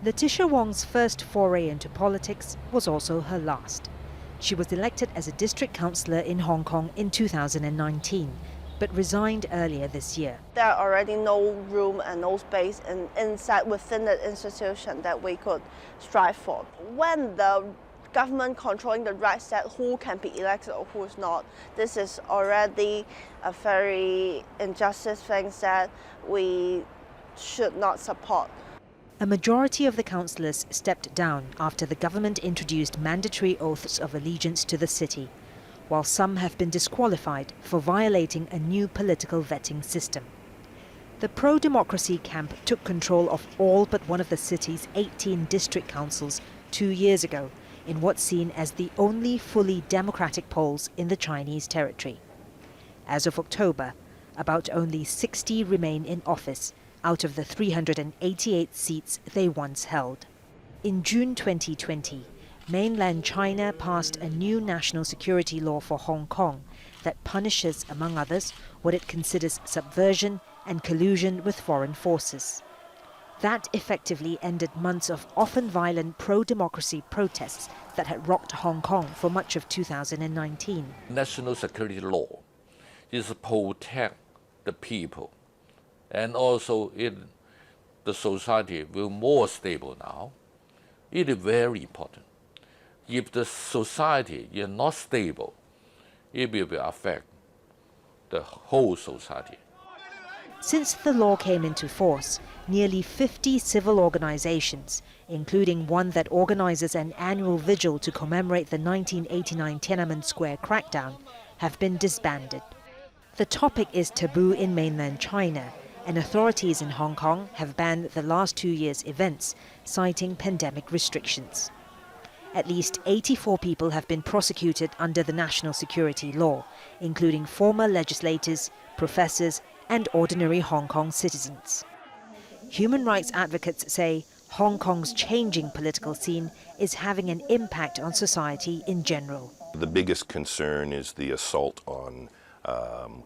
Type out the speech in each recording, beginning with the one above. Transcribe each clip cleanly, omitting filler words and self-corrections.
Letitia Wong's first foray into politics was also her last. She was elected as a district councillor in Hong Kong in 2019, but resigned earlier this year. There are already no room and no space inside within the institution that we could strive for. When the government controlling the right set who can be elected or who is not, this is already a very injustice thing that we should not support. A majority of the councillors stepped down after the government introduced mandatory oaths of allegiance to the city, while some have been disqualified for violating a new political vetting system. The pro-democracy camp took control of all but one of the city's 18 district councils 2 years ago in what's seen as the only fully democratic polls in the Chinese territory. As of October, about only 60 remain in office out of the 388 seats they once held. In June 2020, mainland China passed a new national security law for Hong Kong that punishes, among others, what it considers subversion and collusion with foreign forces. That effectively ended months of often violent pro-democracy protests that had rocked Hong Kong for much of 2019. National security law is to protect the people, and also the society will be more stable now. It is very important. If the society is not stable, it will affect the whole society. Since the law came into force, nearly 50 civil organizations, including one that organizes an annual vigil to commemorate the 1989 Tiananmen Square crackdown, have been disbanded. The topic is taboo in mainland China, and authorities in Hong Kong have banned the last 2 years' events, citing pandemic restrictions. At least 84 people have been prosecuted under the national security law, including former legislators, professors, and ordinary Hong Kong citizens. Human rights advocates say Hong Kong's changing political scene is having an impact on society in general. The biggest concern is the assault on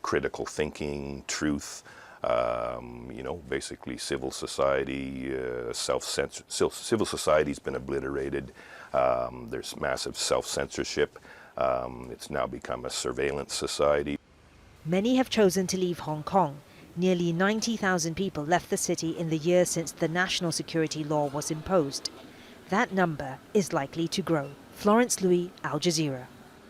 critical thinking, truth, basically civil society, civil society's been obliterated. There's massive self-censorship. It's now become a surveillance society. Many have chosen to leave Hong Kong. Nearly 90,000 people left the city in the year since the national security law was imposed. That number is likely to grow. Florence, Looi, Al Jazeera.